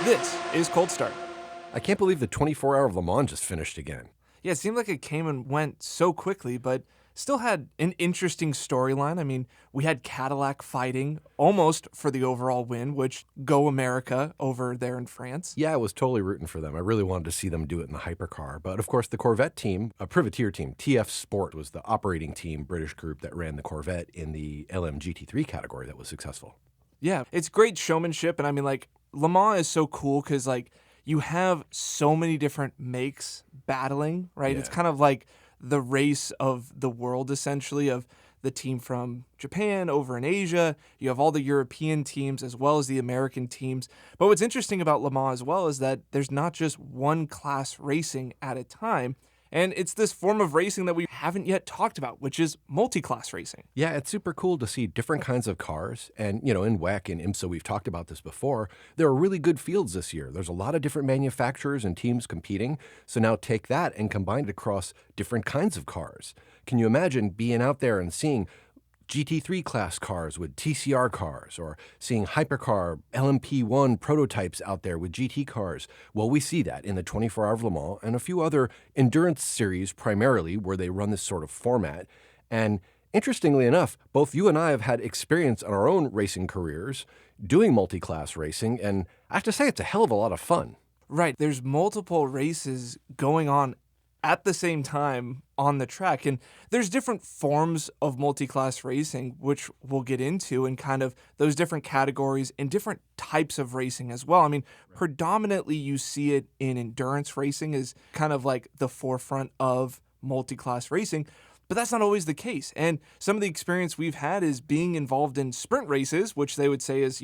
This is Cold Start. I can't believe the 24-hour of Le Mans just finished again. Yeah, it seemed like it came and went so quickly, but still had an interesting storyline. I mean, we had Cadillac fighting almost for the overall win, which go America over there in France. Yeah, I was totally rooting for them. I really wanted to see them do it in the hypercar. But of course, the Corvette team, a privateer team, TF Sport, was the operating team, British group that ran the Corvette in the LMGT3 category that was successful. Yeah, it's great showmanship. And I mean, like, Le Mans is so cool because, like, you have so many different makes battling, right? Yeah. It's kind of like the race of the world, essentially, of the team from Japan over in Asia. You have all the European teams as well as the American teams. But what's interesting about Le Mans as well is that there's not just one class racing at a time. And it's this form of racing that we haven't yet talked about, which is multi-class racing. Yeah, it's super cool to see different kinds of cars. And, in WEC and IMSA, we've talked about this before. There are really good fields this year. There's a lot of different manufacturers and teams competing. So now take that and combine it across different kinds of cars. Can you imagine being out there and seeing GT3 class cars with TCR cars, or seeing hypercar LMP1 prototypes out there with GT cars? Well, we see that in the 24-hour of Le Mans and a few other endurance series primarily where they run this sort of format. And interestingly enough, both you and I have had experience in our own racing careers doing multi-class racing, and I have to say it's a hell of a lot of fun. Right, there's multiple races going on at the same time on the track. And there's different forms of multi-class racing, which we'll get into, and kind of those different categories and different types of racing as well. I mean, predominantly you see it in endurance racing as kind of like the forefront of multi-class racing, but that's not always the case. And some of the experience we've had is being involved in sprint races, which they would say is,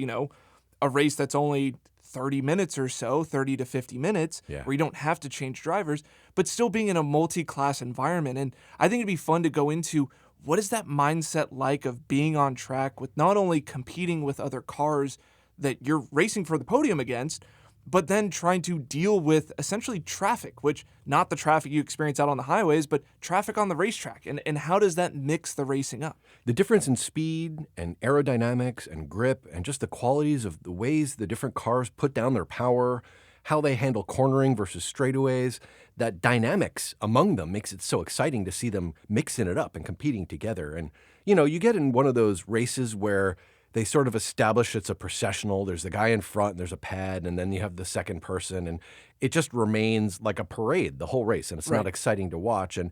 a race that's only 30 minutes or so, 30 to 50 minutes, where you don't have to change drivers, but still being in a multi-class environment. And I think it'd be fun to go into what is that mindset like of being on track with not only competing with other cars that you're racing for the podium against, but then trying to deal with essentially traffic, which not the traffic you experience out on the highways, but traffic on the racetrack. And how does that mix the racing up? The difference in speed and aerodynamics and grip and just the qualities of the ways the different cars put down their power, how they handle cornering versus straightaways, that dynamics among them makes it so exciting to see them mixing it up and competing together. And, you get in one of those races where they sort of establish it's a processional. There's the guy in front, and there's a pad, and then you have the second person, and it just remains like a parade the whole race, and it's not exciting to watch. And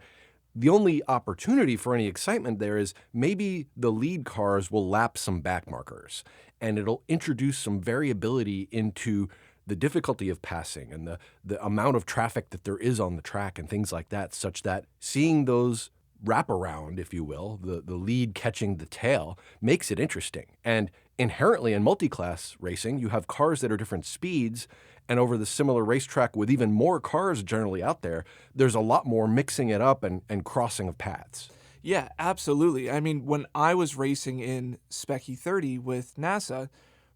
the only opportunity for any excitement there is maybe the lead cars will lap some back markers, and it'll introduce some variability into the difficulty of passing and the amount of traffic that there is on the track and things like that, such that seeing those wraparound, if you will, the lead catching the tail, makes it interesting. And inherently in multi-class racing, you have cars that are different speeds, and over the similar racetrack with even more cars generally out there, there's a lot more mixing it up and crossing of paths. Yeah, absolutely. I mean, when I was racing in Spec E30 with NASA,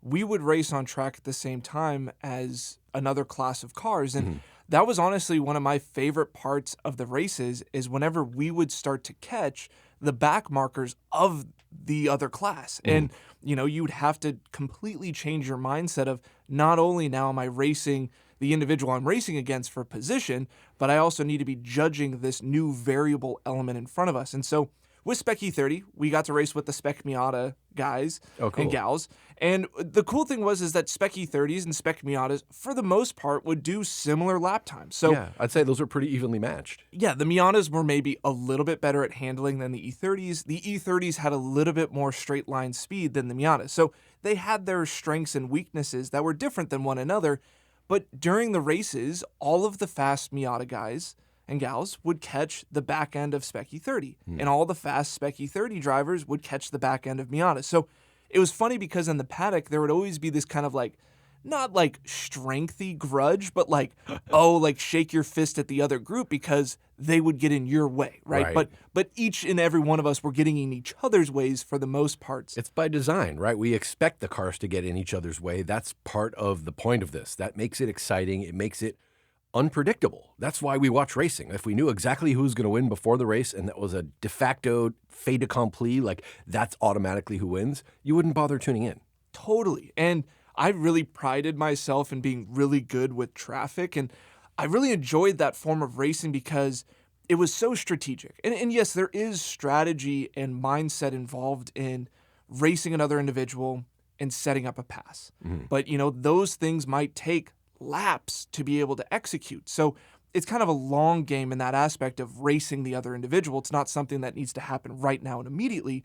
we would race on track at the same time as another class of cars. And that was honestly one of my favorite parts of the races, is whenever we would start to catch the back markers of the other class. And, you would have to completely change your mindset of not only now am I racing the individual I'm racing against for position, but I also need to be judging this new variable element in front of us. And so with Spec E30, we got to race with the Spec Miata guys and gals. And the cool thing is that Spec E30s and Spec Miatas, for the most part, would do similar lap times. So yeah, I'd say those are pretty evenly matched. Yeah, the Miatas were maybe a little bit better at handling than the E30s. The E30s had a little bit more straight line speed than the Miatas. So they had their strengths and weaknesses that were different than one another. But during the races, all of the fast Miata guys and gals would catch the back end of Spec E30, and all the fast Spec E30 drivers would catch the back end of Miata. So it was funny because in the paddock, there would always be this kind of like, not like strengthy grudge, but like, shake your fist at the other group because they would get in your way, right? But each and every one of us were getting in each other's ways for the most part. It's by design, right? We expect the cars to get in each other's way. That's part of the point of this. That makes it exciting. It makes it unpredictable. That's why we watch racing. If we knew exactly who was going to win before the race and that was a de facto fait accompli, like that's automatically who wins, you wouldn't bother tuning in. Totally. And I really prided myself in being really good with traffic. And I really enjoyed that form of racing because it was so strategic. And yes, there is strategy and mindset involved in racing another individual and setting up a pass. But, those things might take laps to be able to execute. So it's kind of a long game in that aspect of racing the other individual. It's not something that needs to happen right now and immediately.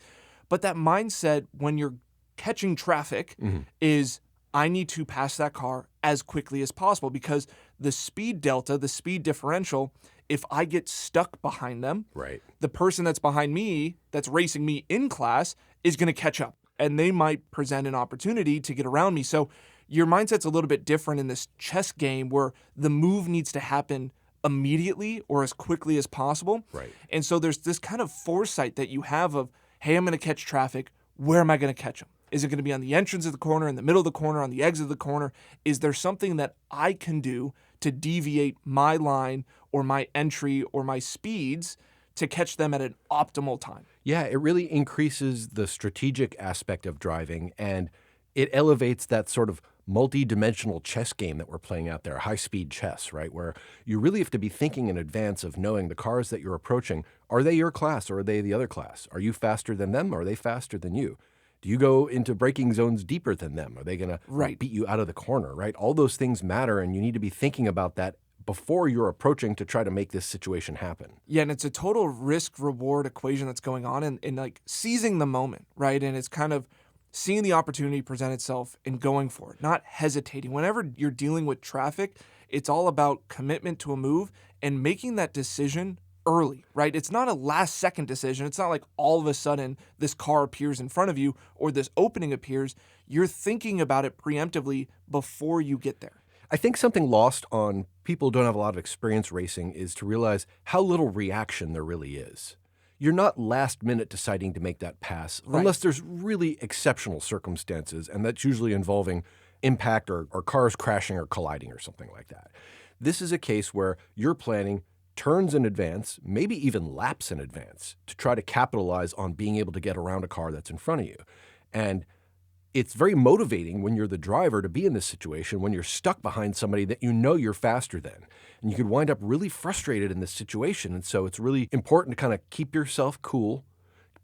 But that mindset when you're catching traffic is I need to pass that car as quickly as possible because the speed delta, the speed differential, if I get stuck behind them, Right. the person that's behind me, that's racing me in class, is going to catch up and they might present an opportunity to get around me. So your mindset's a little bit different in this chess game where the move needs to happen immediately or as quickly as possible. Right. And so there's this kind of foresight that you have of, hey, I'm going to catch traffic. Where am I going to catch them? Is it going to be on the entrance of the corner, in the middle of the corner, on the exit of the corner? Is there something that I can do to deviate my line or my entry or my speeds to catch them at an optimal time? Yeah, it really increases the strategic aspect of driving, and it elevates that sort of multi-dimensional chess game that we're playing out there, high-speed chess, right? Where you really have to be thinking in advance of knowing the cars that you're approaching. Are they your class or are they the other class? Are you faster than them or are they faster than you? Do you go into braking zones deeper than them? Are they going to beat you out of the corner, right? All those things matter, and you need to be thinking about that before you're approaching to try to make this situation happen. Yeah, and it's a total risk-reward equation that's going on and like seizing the moment, right? And it's kind of seeing the opportunity present itself and going for it, not hesitating. Whenever you're dealing with traffic, it's all about commitment to a move and making that decision early, right? It's not a last second decision. It's not like all of a sudden this car appears in front of you or this opening appears. You're thinking about it preemptively before you get there. I think something lost on people who don't have a lot of experience racing is to realize how little reaction there really is. You're not last minute deciding to make that pass unless there's really exceptional circumstances, and that's usually involving impact or cars crashing or colliding or something like that. This is a case where you're planning turns in advance, maybe even laps in advance, to try to capitalize on being able to get around a car that's in front of you. And it's very motivating when you're the driver to be in this situation when you're stuck behind somebody that you know you're faster than. And you could wind up really frustrated in this situation. And so it's really important to kind of keep yourself cool,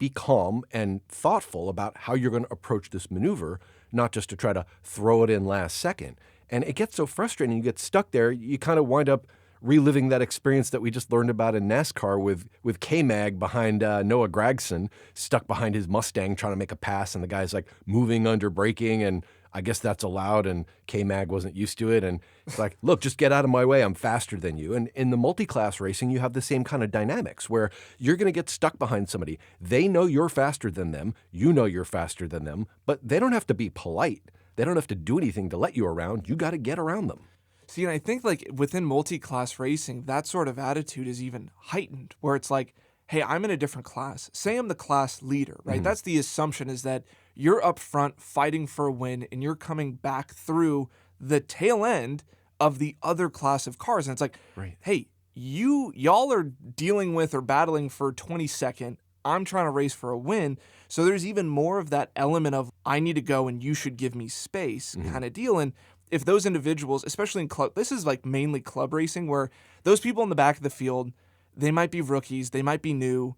be calm and thoughtful about how you're going to approach this maneuver, not just to try to throw it in last second. And it gets so frustrating. You get stuck there. You kind of wind up reliving that experience that we just learned about in NASCAR with K-Mag behind Noah Gragson, stuck behind his Mustang trying to make a pass, and the guy's like moving under braking, and I guess that's allowed, and K-Mag wasn't used to it, and it's like, look, just get out of my way, I'm faster than you. And in the multi-class racing, you have the same kind of dynamics where you're going to get stuck behind somebody. They know you're faster than them, you know you're faster than them, but they don't have to be polite. They don't have to do anything to let you around. You got to get around them. See, and I think like within multi-class racing, that sort of attitude is even heightened, where it's like, hey, I'm in a different class. Say I'm the class leader, right? That's the assumption, is that you're up front fighting for a win and you're coming back through the tail end of the other class of cars. And it's like, hey, y'all are dealing with or battling for 22nd. I'm trying to race for a win. So there's even more of that element of I need to go and you should give me space kind of deal. And if those individuals, especially in club, this is like mainly club racing, where those people in the back of the field, they might be rookies, they might be new,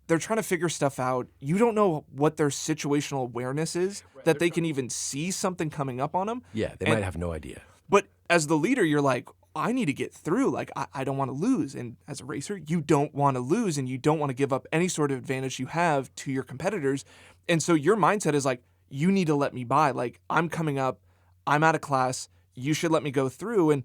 they're trying to figure stuff out. You don't know what their situational awareness is, that they can even see something coming up on them. Yeah, they might have no idea. But as the leader, you're like, I need to get through. Like, I don't want to lose. And as a racer, you don't want to lose, and you don't want to give up any sort of advantage you have to your competitors. And so your mindset is like, you need to let me by. Like, I'm coming up, I'm out of class, you should let me go through. And,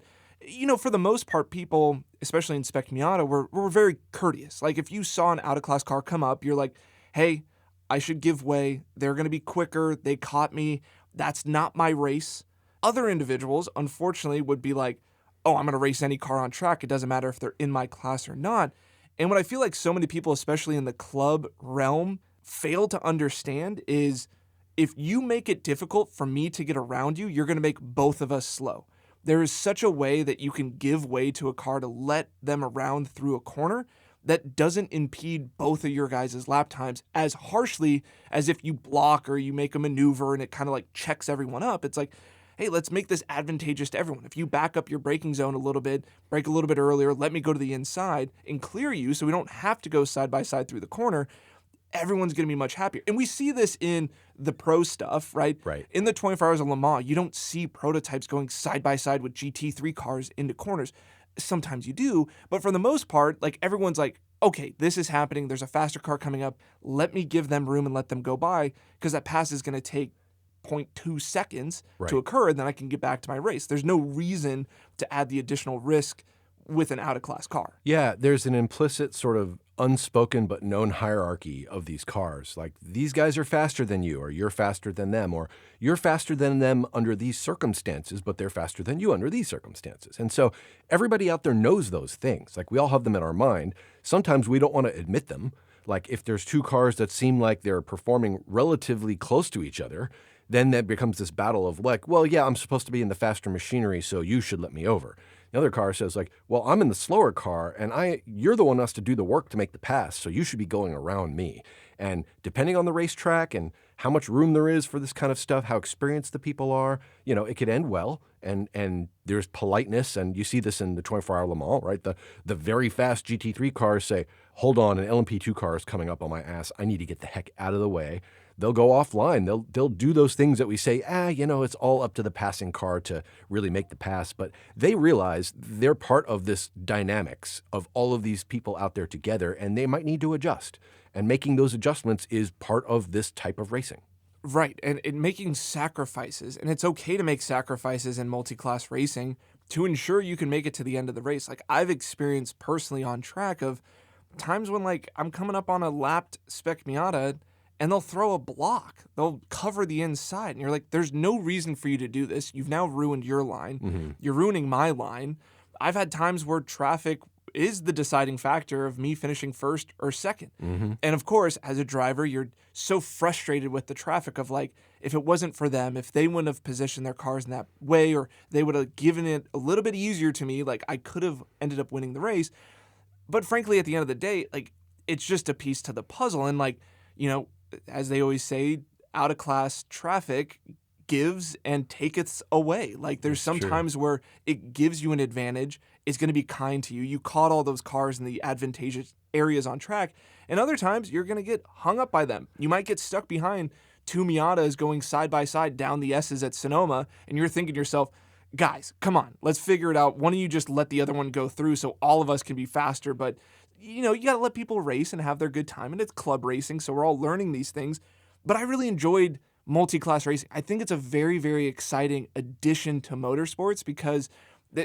for the most part, people, especially in Spec Miata, were very courteous. Like, if you saw an out-of-class car come up, you're like, hey, I should give way. They're going to be quicker. They caught me. That's not my race. Other individuals, unfortunately, would be like, oh, I'm going to race any car on track. It doesn't matter if they're in my class or not. And what I feel like so many people, especially in the club realm, fail to understand is if you make it difficult for me to get around you, you're going to make both of us slow. There is such a way that you can give way to a car to let them around through a corner that doesn't impede both of your guys' lap times as harshly as if you block or you make a maneuver and it kind of like checks everyone up. It's like, hey, let's make this advantageous to everyone. If you back up your braking zone a little bit, brake a little bit earlier, let me go to the inside and clear you so we don't have to go side by side through the corner, everyone's going to be much happier. And we see this in the pro stuff, right? Right. In the 24 Hours of Le Mans, you don't see prototypes going side by side with GT3 cars into corners. Sometimes you do, but for the most part, like everyone's like, okay, this is happening. There's a faster car coming up. Let me give them room and let them go by because that pass is going to take 0.2 seconds to occur, and then I can get back to my race. There's no reason to add the additional risk with an out-of-class car. Yeah, there's an implicit sort of unspoken but known hierarchy of these cars. Like, these guys are faster than you, or you're faster than them, or you're faster than them under these circumstances, but they're faster than you under these circumstances. And so everybody out there knows those things. Like, we all have them in our mind. Sometimes we don't want to admit them. Like, if there's two cars that seem like they're performing relatively close to each other, then that becomes this battle of like, well, yeah, I'm supposed to be in the faster machinery, so you should let me over. The other car says like, well, I'm in the slower car, and you're the one who has to do the work to make the pass, so you should be going around me. And depending on the racetrack and how much room there is for this kind of stuff, how experienced the people are, it could end well. And there's politeness, and you see this in the 24-hour Le Mans, right? The very fast GT3 cars say, hold on, an LMP2 car is coming up on my ass. I need to get the heck out of the way. They'll go offline. They'll do those things that we say, it's all up to the passing car to really make the pass. But they realize they're part of this dynamics of all of these people out there together, and they might need to adjust. And making those adjustments is part of this type of racing. Right, and making sacrifices, and it's okay to make sacrifices in multi-class racing to ensure you can make it to the end of the race. Like, I've experienced personally on track of times when, like, I'm coming up on a lapped Spec Miata, and they'll throw a block. They'll cover the inside. And you're like, there's no reason for you to do this. You've now ruined your line. Mm-hmm. You're ruining my line. I've had times where traffic is the deciding factor of me finishing first or second. Mm-hmm. And of course, as a driver, you're so frustrated with the traffic of like, if it wasn't for them, if they wouldn't have positioned their cars in that way, or they would have given it a little bit easier to me, like I could have ended up winning the race. But frankly, at the end of the day, like it's just a piece to the puzzle. And like, as they always say, out-of-class traffic gives and taketh away. Like there's some times where it gives you an advantage. It's going to be kind to you. You caught all those cars in the advantageous areas on track. And other times you're going to get hung up by them. You might get stuck behind two Miatas going side by side down the S's at Sonoma. And you're thinking to yourself, guys, come on, let's figure it out. Why don't you just let the other one go through so all of us can be faster? But you got to let people race and have their good time. And it's club racing, so we're all learning these things. But I really enjoyed multi-class racing. I think it's a very, very exciting addition to motorsports because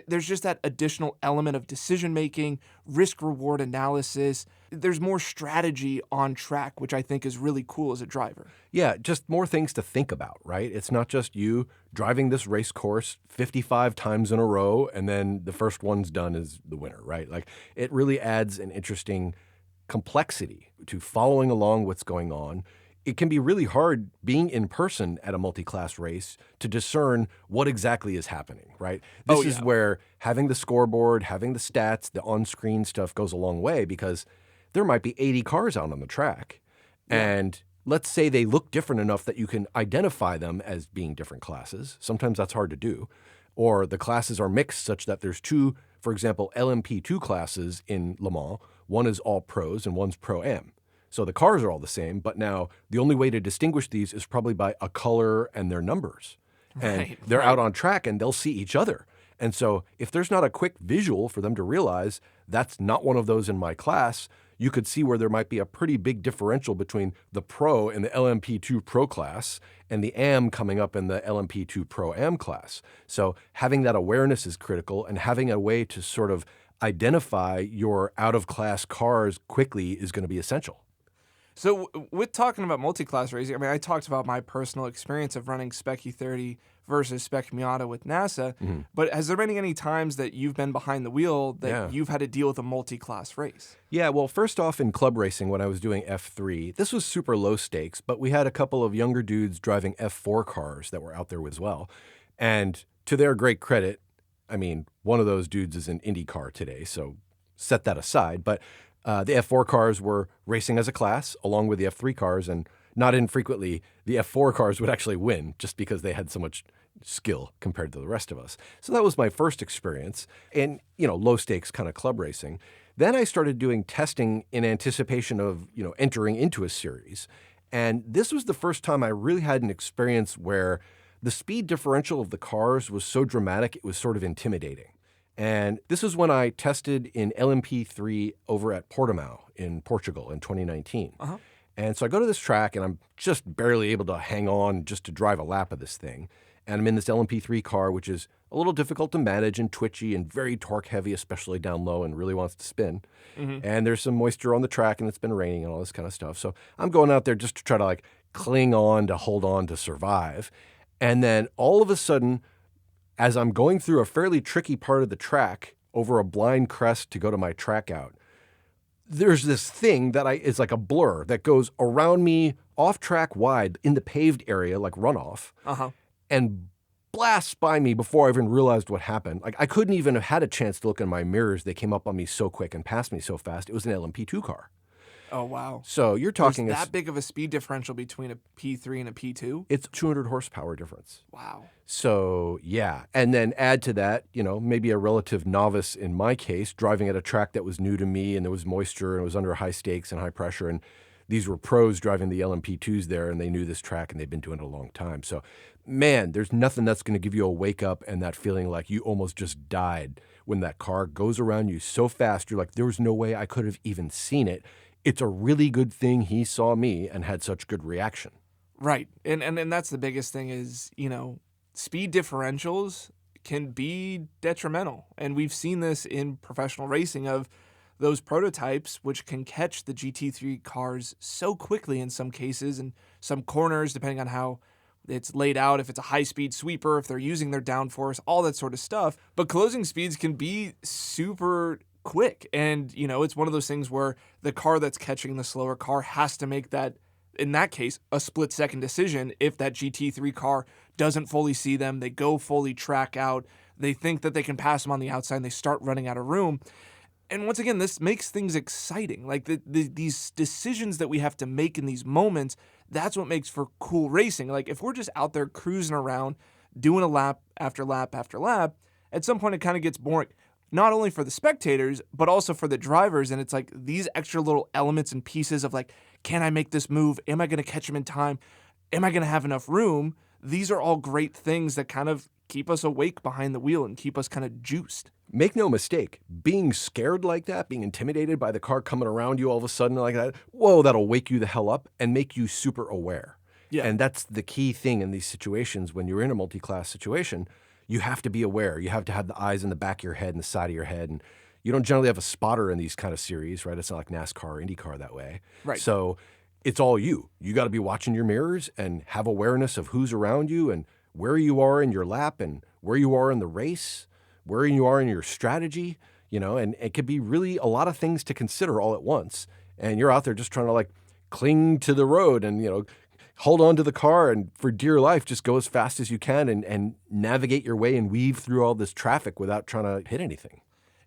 there's just that additional element of decision-making, risk-reward analysis. There's more strategy on track, which I think is really cool as a driver. Yeah, just more things to think about, right? It's not just you driving this race course 55 times in a row, and then the first one's done is the winner, right? Like, it really adds an interesting complexity to following along what's going on. It can be really hard being in person at a multi-class race to discern what exactly is happening, right? This is where having the scoreboard, having the stats, the on-screen stuff goes a long way because there might be 80 cars out on the track. Yeah. And let's say they look different enough that you can identify them as being different classes. Sometimes that's hard to do. Or the classes are mixed such that there's two, for example, LMP2 classes in Le Mans. One is all pros and one's pro-am. So the cars are all the same, but now the only way to distinguish these is probably by a color and their numbers. And they're out on track and they'll see each other. And so if there's not a quick visual for them to realize that's not one of those in my class, you could see where there might be a pretty big differential between the Pro and the LMP2 Pro class and the AM coming up in the LMP2 Pro AM class. So having that awareness is critical, and having a way to sort of identify your out-of-class cars quickly is going to be essential. So with talking about multi-class racing, I mean, I talked about my personal experience of running Spec E30 versus Spec Miata with NASA, but has there been any times that you've been behind the wheel that you've had to deal with a multi-class race? Yeah, well, first off, in club racing, when I was doing F3, this was super low stakes, but we had a couple of younger dudes driving F4 cars that were out there as well. And to their great credit, I mean, one of those dudes is in IndyCar today, so set that aside, but the F4 cars were racing as a class along with the F3 cars, and not infrequently the F4 cars would actually win just because they had so much skill compared to the rest of us. So that was my first experience in, low stakes kind of club racing. Then I started doing testing in anticipation of, entering into a series. And this was the first time I really had an experience where the speed differential of the cars was so dramatic, it was sort of intimidating. And this is when I tested in LMP3 over at Portimao in Portugal in 2019. Uh-huh. And so I go to this track, and I'm just barely able to hang on just to drive a lap of this thing. And I'm in this LMP3 car, which is a little difficult to manage and twitchy and very torque heavy, especially down low, and really wants to spin. Mm-hmm. And there's some moisture on the track, and it's been raining and all this kind of stuff. So I'm going out there just to try to cling on to hold on to survive. And then all of a sudden, as I'm going through a fairly tricky part of the track over a blind crest to go to my track out, there's this thing that is like a blur that goes around me off track wide in the paved area, like runoff, and blasts by me before I even realized what happened. I couldn't even have had a chance to look in my mirrors. They came up on me so quick and passed me so fast. It was an LMP2 car. Oh, wow. So you're talking... There's that big of a speed differential between a P3 and a P2? It's 200 horsepower difference. Wow. So, yeah. And then add to that, maybe a relative novice in my case, driving at a track that was new to me, and there was moisture, and it was under high stakes and high pressure, and these were pros driving the LMP2s there, and they knew this track, and they've been doing it a long time. So, man, there's nothing that's going to give you a wake up and that feeling like you almost just died when that car goes around you so fast. You're like, there was no way I could have even seen it. It's a really good thing he saw me and had such good reaction. Right. And that's the biggest thing is, speed differentials can be detrimental. And we've seen this in professional racing of those prototypes, which can catch the GT3 cars so quickly in some cases and some corners, depending on how it's laid out, if it's a high-speed sweeper, if they're using their downforce, all that sort of stuff. But closing speeds can be super quick. And, it's one of those things where the car that's catching the slower car has to make that, in that case, a split-second decision. If that GT3 car doesn't fully see them, they go fully track out, they think that they can pass them on the outside, and they start running out of room. And once again, this makes things exciting. Like these decisions that we have to make in these moments, that's what makes for cool racing. Like if we're just out there cruising around, doing a lap after lap after lap, at some point it kind of gets boring. Not only for the spectators, but also for the drivers. And it's like these extra little elements and pieces of like, can I make this move? Am I going to catch him in time? Am I going to have enough room? These are all great things that kind of keep us awake behind the wheel and keep us kind of juiced. Make no mistake, being scared like that, being intimidated by the car coming around you all of a sudden like that, whoa, that'll wake you the hell up and make you super aware. Yeah. And that's the key thing in these situations. When you're in a multi-class situation, you have to be aware. You have to have the eyes in the back of your head and the side of your head. And you don't generally have a spotter in these kind of series, right? It's not like NASCAR or IndyCar that way. Right. So it's all you. You got to be watching your mirrors and have awareness of who's around you and where you are in your lap and where you are in the race, where you are in your strategy, and it could be really a lot of things to consider all at once. And you're out there just trying to cling to the road and, hold on to the car and for dear life, just go as fast as you can and navigate your way and weave through all this traffic without trying to hit anything.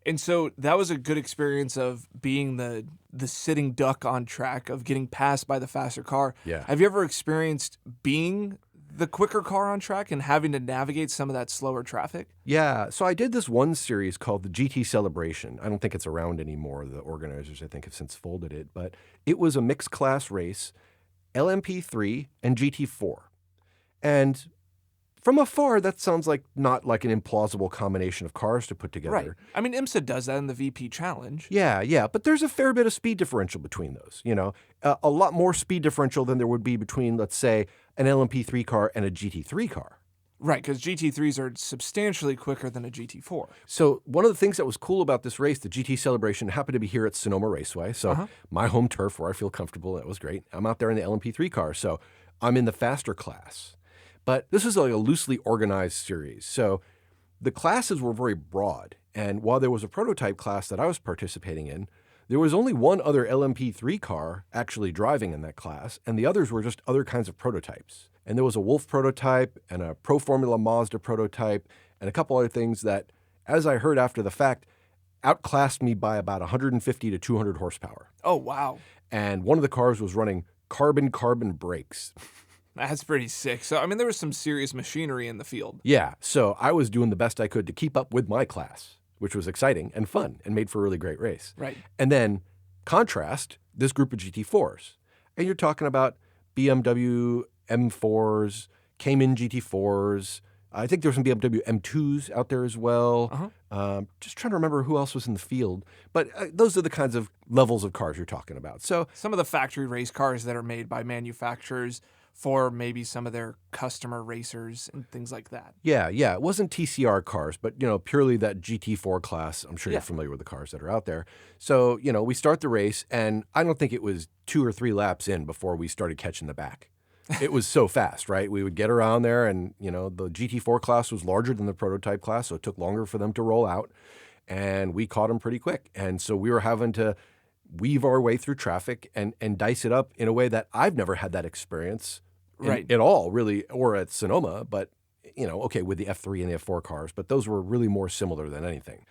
And so that was a good experience of being the sitting duck on track, of getting passed by the faster car. Yeah. Have you ever experienced being the quicker car on track and having to navigate some of that slower traffic? Yeah. So I did this one series called the GT Celebration. I don't think it's around anymore. The organizers, I think, have since folded it. But it was a mixed class race, LMP3 and GT4. And from afar, that sounds like not like an implausible combination of cars to put together. Right. I mean, IMSA does that in the VP Challenge. Yeah. But there's a fair bit of speed differential between those, a lot more speed differential than there would be between, let's say, an LMP3 car and a GT3 car. Right, because GT3s are substantially quicker than a GT4. So one of the things that was cool about this race, the GT Celebration, happened to be here at Sonoma Raceway. So my home turf where I feel comfortable. That was great. I'm out there in the LMP3 car, so I'm in the faster class. But this is like a loosely organized series. So the classes were very broad. And while there was a prototype class that I was participating in, there was only one other LMP3 car actually driving in that class, and the others were just other kinds of prototypes. And there was a Wolf prototype and a Pro Formula Mazda prototype and a couple other things that, as I heard after the fact, outclassed me by about 150 to 200 horsepower. Oh, wow. And one of the cars was running carbon brakes. That's pretty sick. So, I mean, there was some serious machinery in the field. Yeah, so I was doing the best I could to keep up with my class, which was exciting and fun and made for a really great race. Right. And then contrast this group of GT4s. And you're talking about BMW M4s, Cayman GT4s. I think there were some BMW M2s out there as well. Just trying to remember who else was in the field. But those are the kinds of levels of cars you're talking about. So some of the factory race cars that are made by manufacturers for maybe some of their customer racers and things like that. Yeah. It wasn't TCR cars, but, purely that GT4 class. I'm sure you're familiar with the cars that are out there. So, we start the race, and I don't think it was 2 or 3 laps in before we started catching the back. It was so fast, right? We would get around there, and, the GT4 class was larger than the prototype class, so it took longer for them to roll out, and we caught them pretty quick. And so we were having to weave our way through traffic and dice it up in a way that I've never had that experience at all, really, or at Sonoma, but, okay, with the F3 and the F4 cars, but those were really more similar than anything.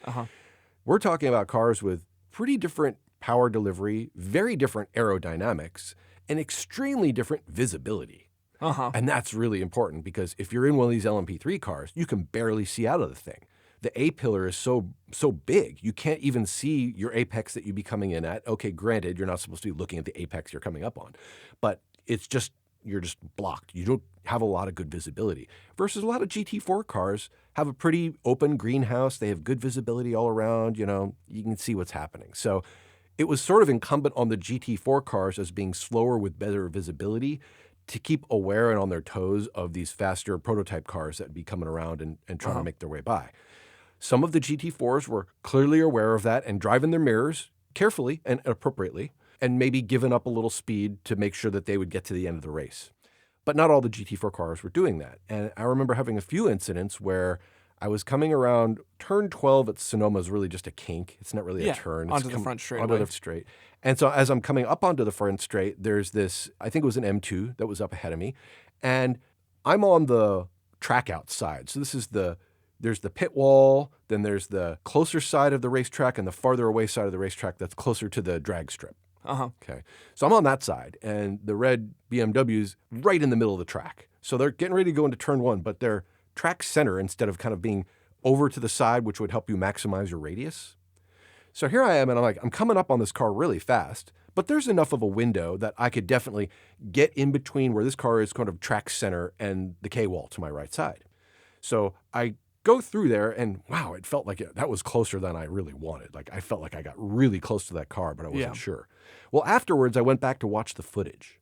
We're talking about cars with pretty different power delivery, very different aerodynamics, and extremely different visibility. And that's really important because if you're in one of these LMP3 cars, you can barely see out of the thing. The A-pillar is so big, you can't even see your apex that you'd be coming in at. Okay, granted, you're not supposed to be looking at the apex you're coming up on, but you're just blocked. You don't have a lot of good visibility. Versus a lot of GT4 cars have a pretty open greenhouse. They have good visibility all around. You can see what's happening. So it was sort of incumbent on the GT4 cars as being slower with better visibility to keep aware and on their toes of these faster prototype cars that would be coming around and trying to make their way by. Some of the GT4s were clearly aware of that and driving their mirrors carefully and appropriately, and maybe giving up a little speed to make sure that they would get to the end of the race. But not all the GT4 cars were doing that. And I remember having a few incidents where I was coming around turn 12 at Sonoma is really just a kink. It's not really a turn. Onto the front straight. Onto the straight. And so as I'm coming up onto the front straight, there's this, I think it was an M2 that was up ahead of me. And I'm on the track outside. So there's the pit wall, then there's the closer side of the racetrack and the farther away side of the racetrack that's closer to the drag strip. Okay. So I'm on that side, and the red BMW's right in the middle of the track. So they're getting ready to go into turn 1, but they're track center instead of kind of being over to the side, which would help you maximize your radius. So here I am, and I'm coming up on this car really fast, but there's enough of a window that I could definitely get in between where this car is kind of track center and the K-wall to my right side. So I go through there, and wow, it felt like that was closer than I really wanted. Like I felt like I got really close to that car, but I wasn't sure. Well, afterwards, I went back to watch the footage.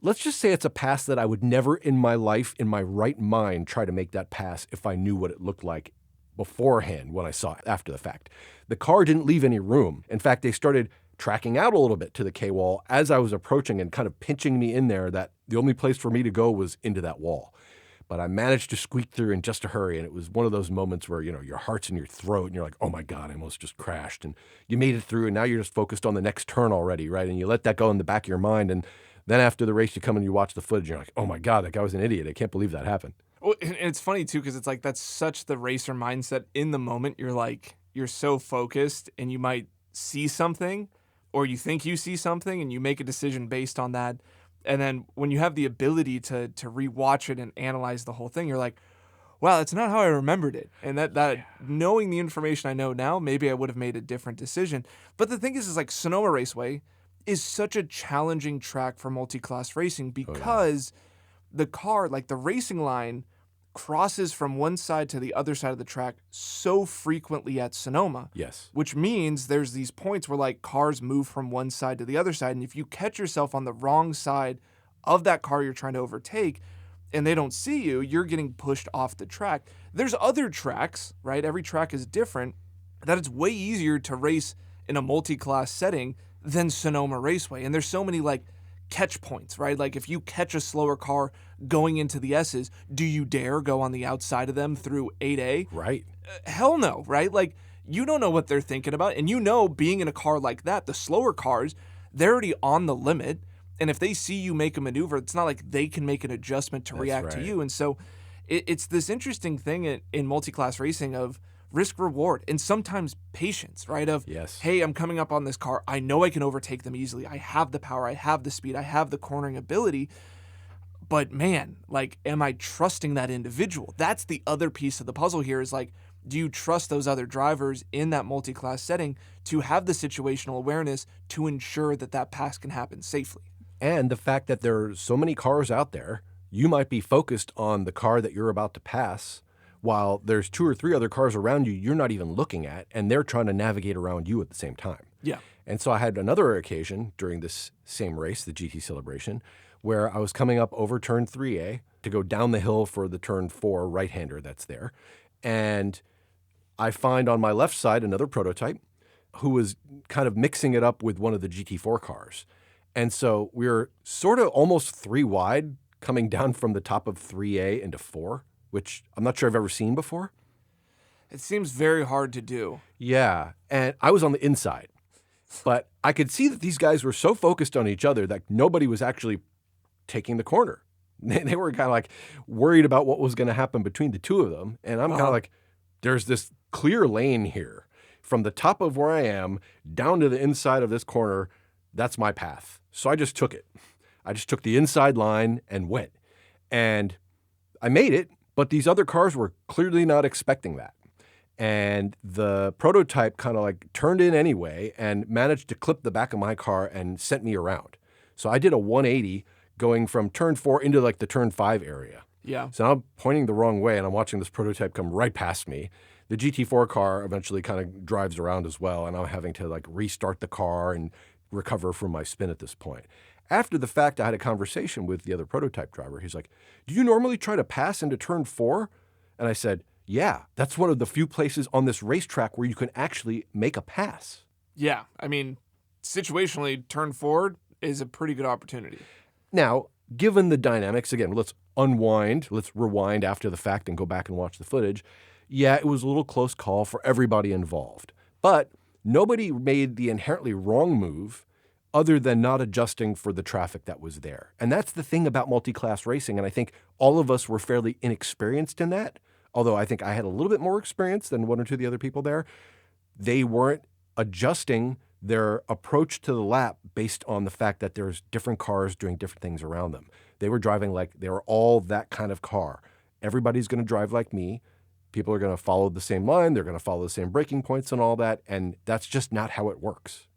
Let's just say it's a pass that I would never in my life, in my right mind, try to make that pass if I knew what it looked like beforehand when I saw it after the fact. The car didn't leave any room. In fact, they started tracking out a little bit to the K-wall as I was approaching and kind of pinching me in there that the only place for me to go was into that wall. But I managed to squeak through in just a hurry, and it was one of those moments where, your heart's in your throat, and you're like, oh my God, I almost just crashed. And you made it through, and now you're just focused on the next turn already, right? And you let that go in the back of your mind, and then after the race, you come and you watch the footage, and you're like, oh my God, that guy was an idiot. I can't believe that happened. Well, and it's funny, too, because it's like that's such the racer mindset. In the moment, you're so focused, and you might see something, or you think you see something, and you make a decision based on that. And then when you have the ability to rewatch it and analyze the whole thing, you're like, wow, that's not how I remembered it. And that knowing the information I know now, maybe I would have made a different decision. But the thing is like Sonoma Raceway is such a challenging track for multi-class racing because the car, like the racing line, crosses from one side to the other side of the track so frequently at Sonoma. Yes. Which means there's these points where like cars move from one side to the other side. And if you catch yourself on the wrong side of that car you're trying to overtake and they don't see you, you're getting pushed off the track. There's other tracks, right? Every track is different, that it's way easier to race in a multi-class setting than Sonoma Raceway. And there's so many like catch points, right? Like if you catch a slower car going into the S's, do you dare go on the outside of them through 8A? Right. Hell no, right? Like you don't know what they're thinking about. And being in a car like that, the slower cars, they're already on the limit. And if they see you make a maneuver, it's not like they can make an adjustment to react to you. And so it's this interesting thing in multi-class racing of risk reward and sometimes patience, right? Of, hey, I'm coming up on this car. I know I can overtake them easily. I have the power. I have the speed. I have the cornering ability. But man, like, am I trusting that individual? That's the other piece of the puzzle here is like, do you trust those other drivers in that multi-class setting to have the situational awareness to ensure that that pass can happen safely? And the fact that there are so many cars out there, you might be focused on the car that you're about to pass, while there's 2 or 3 other cars around you you're not even looking at, and they're trying to navigate around you at the same time. Yeah. And so I had another occasion during this same race, the GT Celebration, where I was coming up over turn 3A to go down the hill for the turn 4 right-hander that's there. And I find on my left side another prototype who was kind of mixing it up with one of the GT4 cars. And so we were sort of almost 3 wide coming down from the top of 3A into 4, which I'm not sure I've ever seen before. It seems very hard to do. Yeah, and I was on the inside. But I could see that these guys were so focused on each other that nobody was actually taking the corner. They were kind of like worried about what was going to happen between the two of them. And I'm kind of like, there's this clear lane here. From the top of where I am down to the inside of this corner, that's my path. So I just took it. I just took the inside line and went. And I made it, but these other cars were clearly not expecting that. And the prototype kind of like turned in anyway and managed to clip the back of my car and sent me around. So I did a 180 going from turn 4 into like the turn 5 area. Yeah. So now I'm pointing the wrong way and I'm watching this prototype come right past me. The GT4 car eventually kind of drives around as well, and I'm having to like restart the car and recover from my spin at this point. After the fact, I had a conversation with the other prototype driver. He's like, "Do you normally try to pass into turn 4?" And I said, "Yeah, that's one of the few places on this racetrack where you can actually make a pass." Yeah. I mean, situationally, turn 4 is a pretty good opportunity. Now, given the dynamics, again, let's rewind after the fact and go back and watch the footage. Yeah, it was a little close call for everybody involved. But nobody made the inherently wrong move other than not adjusting for the traffic that was there. And that's the thing about multi-class racing, and I think all of us were fairly inexperienced in that, although I think I had a little bit more experience than 1 or 2 of the other people there. They weren't adjusting their approach to the lap based on the fact that there's different cars doing different things around them. They were driving like they were all that kind of car. Everybody's going to drive like me. People are going to follow the same line. They're going to follow the same braking points and all that. And that's just not how it works.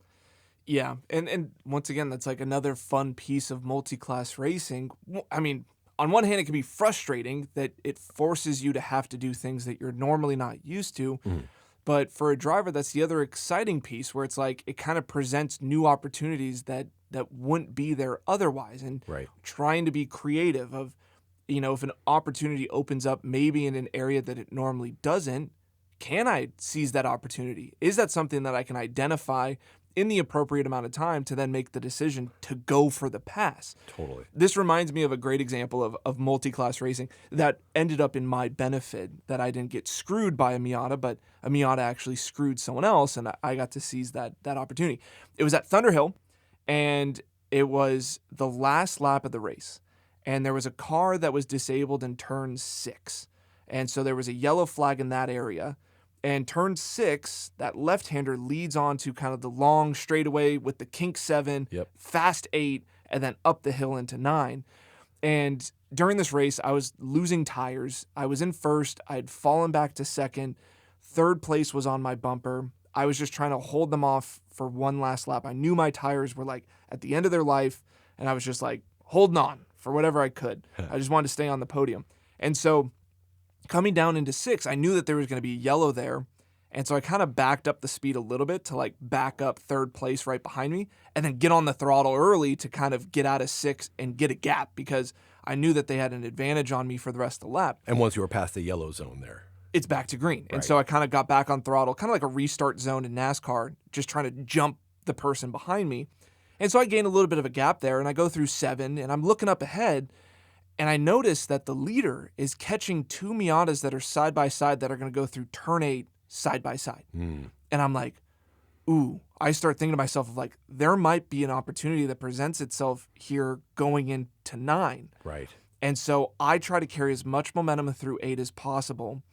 Yeah. And once again, that's like another fun piece of multi-class racing. I mean, on one hand, it can be frustrating that it forces you to have to do things that you're normally not used to. But for a driver, that's the other exciting piece where it's like it kind of presents new opportunities that wouldn't be there otherwise. And trying to be creative of, you know, if an opportunity opens up maybe in an area that it normally doesn't, can I seize that opportunity? Is that something that I can identify in the appropriate amount of time to then make the decision to go for the pass? Totally. This reminds me of a great example of multi-class racing that ended up in my benefit, that I didn't get screwed by a Miata, but a Miata actually screwed someone else, and I got to seize that opportunity. It was at Thunderhill, and it was the last lap of the race. And there was a car that was disabled in turn 6. And so there was a yellow flag in that area. And turn 6, that left-hander leads on to kind of the long straightaway with the kink 7, fast 8, and then up the hill into 9. And during this race, I was losing tires. I was in first. I had fallen back to second. Third place was on my bumper. I was just trying to hold them off for one last lap. I knew my tires were like at the end of their life, and I was just like holding on for whatever I could. I just wanted to stay on the podium. And so coming down into 6, I knew that there was going to be yellow there. And so I kind of backed up the speed a little bit to like back up third place right behind me and then get on the throttle early to kind of get out of 6 and get a gap because I knew that they had an advantage on me for the rest of the lap. And once you were past the yellow zone there, it's back to green. And so I kind of got back on throttle, kind of like a restart zone in NASCAR, just trying to jump the person behind me. And so I gained a little bit of a gap there, and I go through 7, and I'm looking up ahead, and I notice that the leader is catching 2 Miatas that are side by side that are going to go through turn 8 side by side. And I'm like, ooh, I start thinking to myself of like, there might be an opportunity that presents itself here going into 9. Right. And so I try to carry as much momentum through 8 as possible.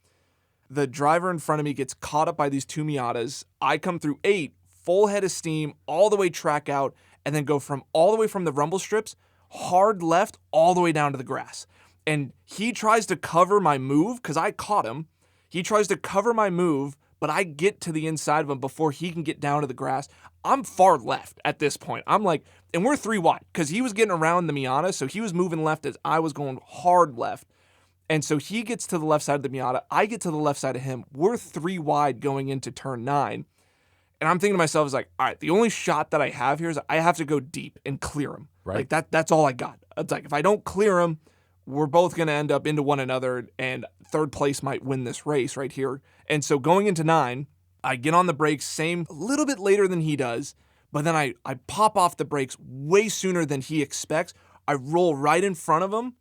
The driver in front of me gets caught up by these 2 Miatas. I come through 8, full head of steam, all the way track out, and then go all the way from the rumble strips hard left all the way down to the grass. And he tries to cover my move because I caught him. He tries to cover my move, but I get to the inside of him before he can get down to the grass. I'm far left at this point. I'm like, and we're 3 wide because he was getting around the Miata, so he was moving left as I was going hard left. And so he gets to the left side of the Miata. I get to the left side of him. We're 3 wide going into turn 9. And I'm thinking to myself, is like, all right, the only shot that I have here is I have to go deep and clear him. Right. Like that's all I got. It's like, if I don't clear him, we're both going to end up into one another, and third place might win this race right here. And so going into 9, I get on the brakes, a little bit later than he does, but then I pop off the brakes way sooner than he expects. I roll right in front of him.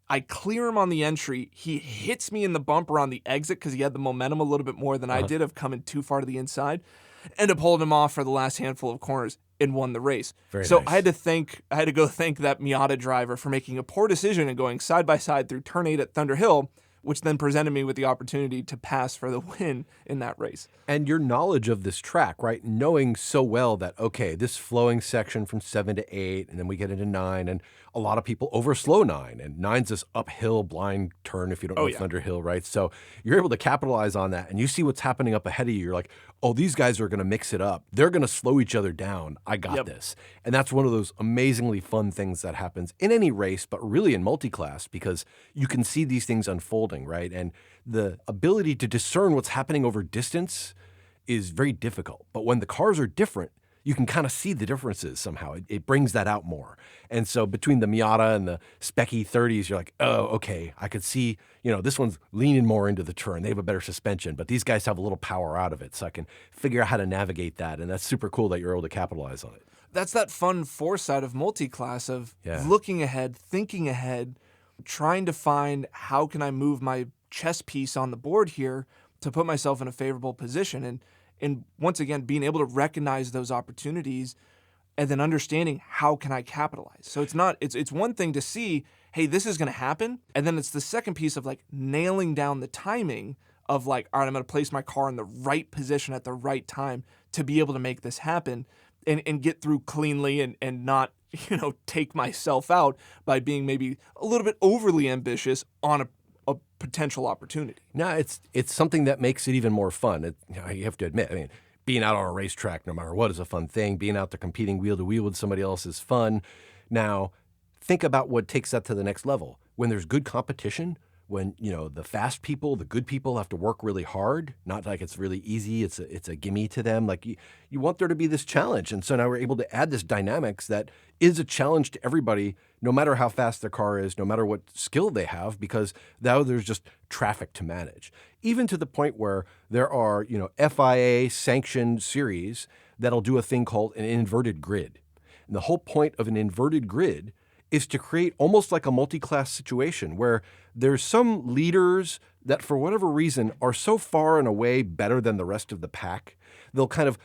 I clear him on the entry. He hits me in the bumper on the exit because he had the momentum a little bit more than I did of coming too far to the inside. End up holding him off for the last handful of corners and won the race. So nice. I had to go thank that Miata driver for making a poor decision and going side by side through turn 8 at Thunder Hill, which then presented me with the opportunity to pass for the win in that race. And your knowledge of this track, right? Knowing so well that, okay, this flowing section from 7 to 8, and then we get into 9, and a lot of people overslow 9, and 9's this uphill blind turn if you don't know Thunder Hill, right? So you're able to capitalize on that, and you see what's happening up ahead of you. You're like, oh, these guys are going to mix it up. They're going to slow each other down. I got this. And that's one of those amazingly fun things that happens in any race, but really in multiclass, because you can see these things unfolding, right? And the ability to discern what's happening over distance is very difficult. But when the cars are different, you can kind of see the differences somehow. It brings that out more. And so between the Miata and the Specky 30s, you're like, oh, okay, I could see, this one's leaning more into the turn. They have a better suspension, but these guys have a little power out of it. So I can figure out how to navigate that. And that's super cool that you're able to capitalize on it. That's that fun foresight of multiclass of looking ahead, thinking ahead, trying to find how can I move my chess piece on the board here to put myself in a favorable position. And once again, being able to recognize those opportunities and then understanding how can I capitalize. So it's one thing to see, hey, this is going to happen. And then it's the second piece of like nailing down the timing of like, all right, I'm going to place my car in the right position at the right time to be able to make this happen and get through cleanly and not, take myself out by being maybe a little bit overly ambitious on a potential opportunity. No, it's something that makes it even more fun. You have to admit, being out on a racetrack, no matter what, is a fun thing. Being out there competing wheel to wheel with somebody else is fun. Now, think about what takes that to the next level. When there's good competition, when the fast people, the good people have to work really hard, not like it's really easy, it's a gimme to them. Like you want there to be this challenge. And so now we're able to add this dynamics that is a challenge to everybody, no matter how fast their car is, no matter what skill they have, because now there's just traffic to manage. Even to the point where there are, FIA sanctioned series that'll do a thing called an inverted grid. And the whole point of an inverted grid is to create almost like a multi-class situation where there's some leaders that for whatever reason are so far and away better than the rest of the pack, they'll kind of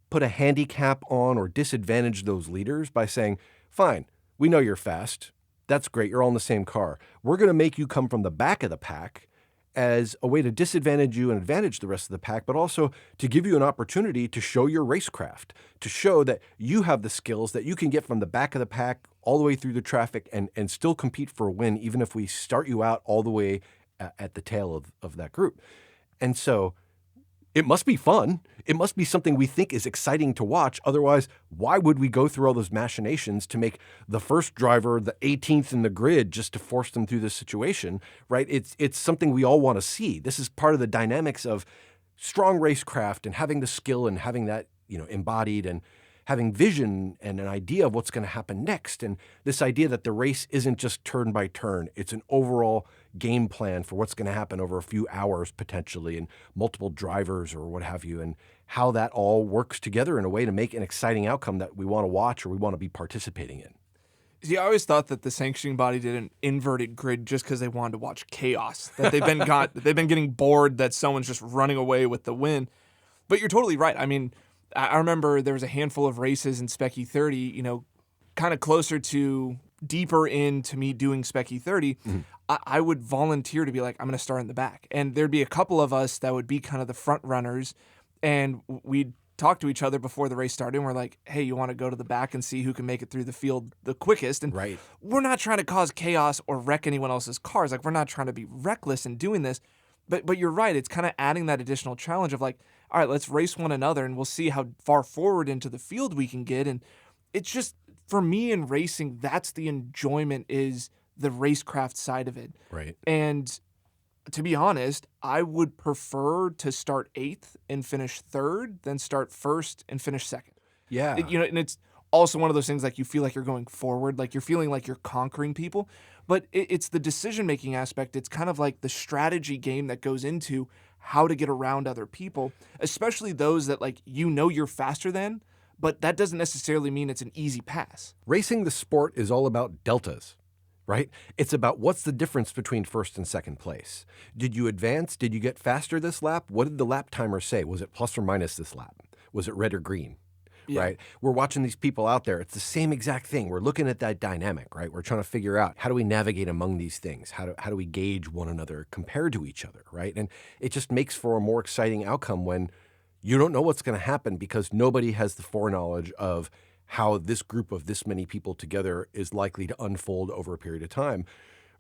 put a handicap on or disadvantage those leaders by saying, fine, we know you're fast. That's great. You're all in the same car. We're going to make you come from the back of the pack as a way to disadvantage you and advantage the rest of the pack, but also to give you an opportunity to show your racecraft, to show that you have the skills that you can get from the back of the pack all the way through the traffic and still compete for a win, even if we start you out all the way at the tail of that group. And so it must be fun. It must be something we think is exciting to watch. Otherwise, why would we go through all those machinations to make the first driver the 18th in the grid just to force them through this situation, right? It's something we all want to see. This is part of the dynamics of strong racecraft and having the skill and having that, embodied and having vision and an idea of what's going to happen next. And this idea that the race isn't just turn by turn. It's an overall game plan for what's going to happen over a few hours potentially and multiple drivers or what have you, and how that all works together in a way to make an exciting outcome that we want to watch or we want to be participating in. See, I always thought that the sanctioning body did an inverted grid just because they wanted to watch chaos, that they've been getting bored that someone's just running away with the win. But you're totally right. I remember there was a handful of races in Specky 30, kind of closer to deeper into me doing Specky 30. Mm-hmm. I would volunteer to be like, I'm going to start in the back. And there'd be a couple of us that would be kind of the front runners, and we'd talk to each other before the race started, and we're like, hey, you want to go to the back and see who can make it through the field the quickest? And Right. we're not trying to cause chaos or wreck anyone else's cars. Like, we're not trying to be reckless in doing this. But you're right. It's kind of adding that additional challenge of like, all right, let's race one another and we'll see how far forward into the field we can get. And it's just, for me in racing, that's the enjoyment, is the racecraft side of it. Right. And to be honest, I would prefer to start 8th and finish 3rd than start 1st and finish 2nd. Yeah. And it's also one of those things like you feel like you're going forward, like you're feeling like you're conquering people, but it's the decision-making aspect. It's kind of like the strategy game that goes into how to get around other people, especially those that like you're faster than, but that doesn't necessarily mean it's an easy pass. Racing the sport is all about deltas, right? It's about what's the difference between first and second place. Did you advance? Did you get faster this lap? What did the lap timer say? Was it plus or minus this lap? Was it red or green? Yeah. Right? We're watching these people out there. It's the same exact thing. We're looking at that dynamic, right? We're trying to figure out, how do we navigate among these things? How do we gauge one another compared to each other, right? And it just makes for a more exciting outcome when you don't know what's going to happen because nobody has the foreknowledge of how this group of this many people together is likely to unfold over a period of time,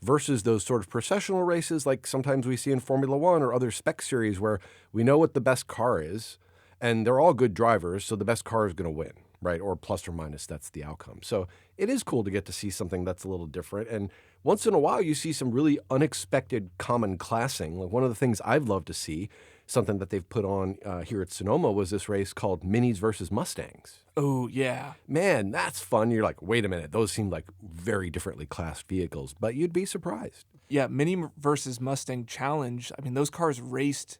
versus those sort of processional races like sometimes we see in Formula One or other spec series where we know what the best car is, and they're all good drivers, so the best car is going to win, right? Or plus or minus, that's the outcome. So it is cool to get to see something that's a little different. And once in a while, you see some really unexpected common classing. Like one of the things I've loved to see, something that they've put on here at Sonoma, was this race called Minis versus Mustangs. Oh, yeah. Man, that's fun. You're like, wait a minute, those seem like very differently classed vehicles, but you'd be surprised. Yeah, Mini versus Mustang Challenge. I mean, those cars raced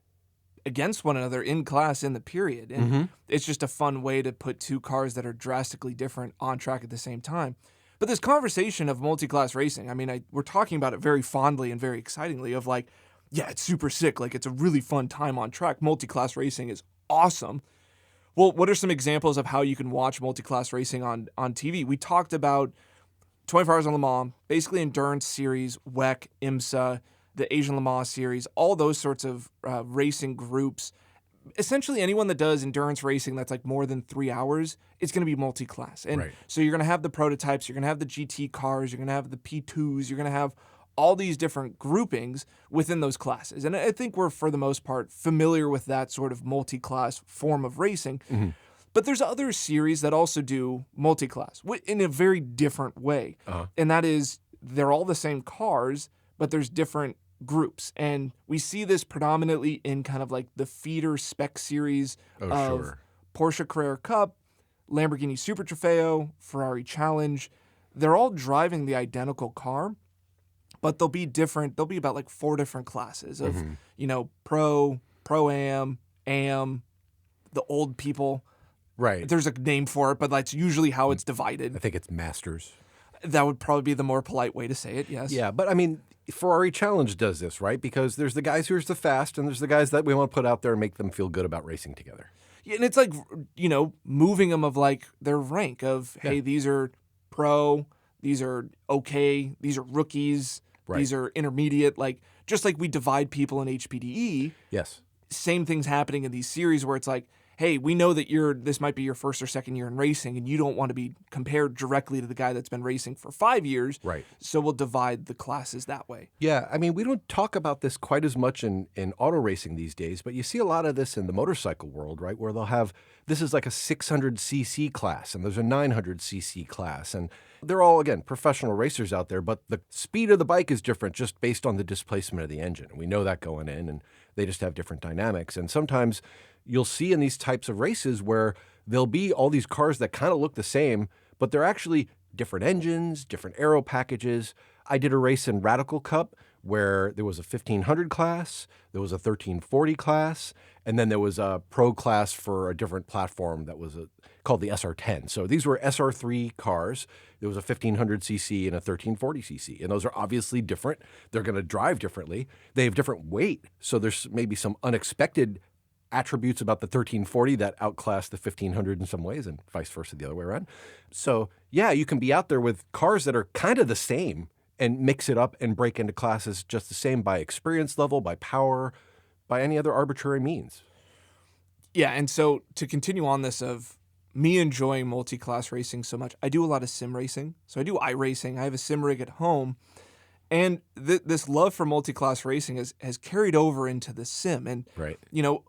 against one another in class in the period. And it's just a fun way to put two cars that are drastically different on track at the same time. But this conversation of multi-class racing, I mean, we're talking about it very fondly and very excitingly of like, yeah, it's super sick. Like, it's a really fun time on track. Multi-class racing is awesome. Well, what are some examples of how you can watch multi-class racing on TV? We talked about 24 Hours on Le Mans, basically endurance series, WEC, IMSA, the Asian Le Mans series, all those sorts of racing groups. Essentially, anyone that does endurance racing that's like more than 3 hours, it's going to be multi-class. And so you're going to have the prototypes, you're going to have the GT cars, you're going to have the P2s, you're going to have all these different groupings within those classes. And I think we're, for the most part, familiar with that sort of multi-class form of racing. But there's other series that also do multi-class in a very different way. And that is, they're all the same cars, but there's different groups. And we see this predominantly in kind of like the feeder spec series of Porsche Carrera Cup, Lamborghini Super Trofeo, Ferrari Challenge. They're all driving the identical car, but they'll be different. There'll be about like 4 different classes of, Pro, Pro-Am, Am, the old people. Right. There's a name for it, but that's usually how it's divided. I think it's Masters. That would probably be the more polite way to say it, yes. Yeah, but I mean, Ferrari Challenge does this, right? Because there's the guys who are the fast, and there's the guys that we want to put out there and make them feel good about racing together. Yeah, and it's like, moving them of like their rank of, hey, these are pro, these are okay, these are rookies, these are intermediate. Like, just like we divide people in HPDE. Yes. Same thing's happening in these series where it's like, hey, we know that this might be your first or second year in racing, and you don't want to be compared directly to the guy that's been racing for 5 years. Right. So we'll divide the classes that way. Yeah, I mean, we don't talk about this quite as much in auto racing these days, but you see a lot of this in the motorcycle world, right? Where they'll have, this is like a 600cc class, and there's a 900cc class, and they're all, again, professional racers out there, but the speed of the bike is different just based on the displacement of the engine. And we know that going in, and they just have different dynamics. And sometimes you'll see in these types of races where there'll be all these cars that kind of look the same, but they're actually different engines, different aero packages. I did a race in Radical Cup where there was a 1500 class, there was a 1340 class, and then there was a pro class for a different platform that was called the SR10. So these were SR3 cars. There was a 1500cc and a 1340cc, and those are obviously different. They're going to drive differently. They have different weight, so there's maybe some unexpected attributes about the 1340 that outclass the 1500 in some ways, and vice versa the other way around. So yeah, you can be out there with cars that are kind of the same and mix it up and break into classes just the same by experience level, by power, by any other arbitrary means. Yeah, and so to continue on this of me enjoying multi-class racing so much, I do a lot of sim racing. So I do iRacing. I have a sim rig at home. And this love for multi-class racing has carried over into the sim. And, Right.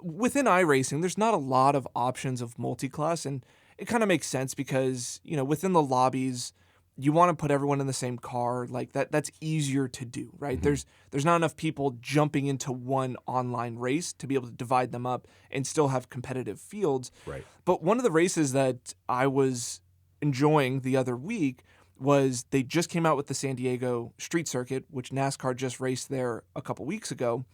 within iRacing, there's not a lot of options of multi-class. And it kind of makes sense because, within the lobbies, you want to put everyone in the same car. Like that's easier to do, right? There's not enough people jumping into one online race to be able to divide them up and still have competitive fields. Right. But one of the races that I was enjoying the other week was they just came out with the San Diego street circuit, which NASCAR just raced there a couple weeks ago,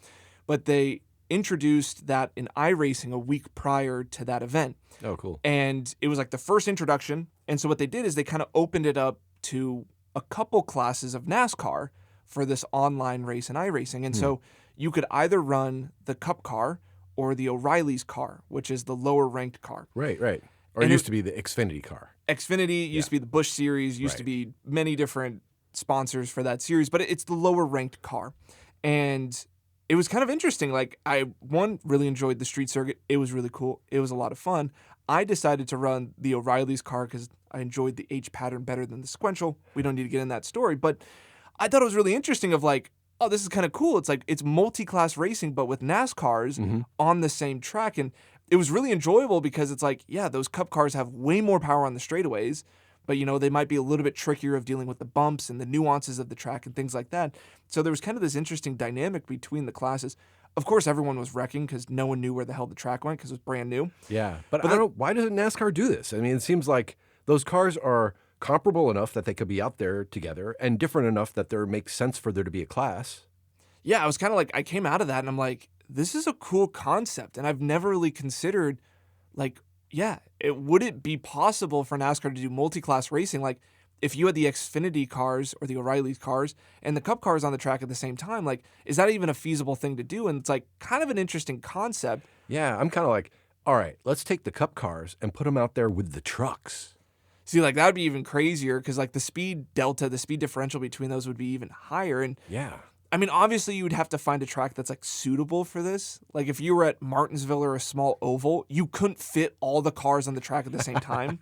but they introduced that in iRacing a week prior to that event. Oh, cool. And it was like the first introduction. And so what they did is they kind of opened it up to a couple classes of NASCAR for this online race in iRacing. And so you could either run the Cup car or the O'Reilly's car, which is the lower ranked car. Right, right. Or And it used to be the Xfinity car. Xfinity used to be the Busch Series, used to be many different sponsors for that series, but it's the lower ranked car. And it was kind of interesting. Like really enjoyed the street circuit. It was really cool. It was a lot of fun. I decided to run the O'Reilly's car because I enjoyed the H pattern better than the sequential. We don't need to get in that story, but I thought it was really interesting of like, oh, this is kind of cool. It's like it's multi-class racing, but with NASCARs on the same track. And it was really enjoyable because it's like, yeah, those Cup cars have way more power on the straightaways, but they might be a little bit trickier of dealing with the bumps and the nuances of the track and things like that. So there was kind of this interesting dynamic between the classes. Of course, everyone was wrecking because no one knew where the hell the track went because it was brand new. Yeah, but I don't know, why doesn't NASCAR do this? I mean, it seems like those cars are comparable enough that they could be out there together and different enough that there makes sense for there to be a class. Yeah, I was kind of like, I came out of that and I'm like, this is a cool concept. And I've never really considered, like, would it be possible for NASCAR to do multi-class racing? Like, if you had the Xfinity cars or the O'Reilly's cars and the Cup cars on the track at the same time, like, is that even a feasible thing to do? And it's like kind of an interesting concept. Yeah, I'm kind of like, all right, let's take the Cup cars and put them out there with the trucks. See, like, that would be even crazier because, like, the speed differential between those would be even higher. And yeah. I mean, obviously, you would have to find a track that's like suitable for this. Like, if you were at Martinsville or a small oval, you couldn't fit all the cars on the track at the same time.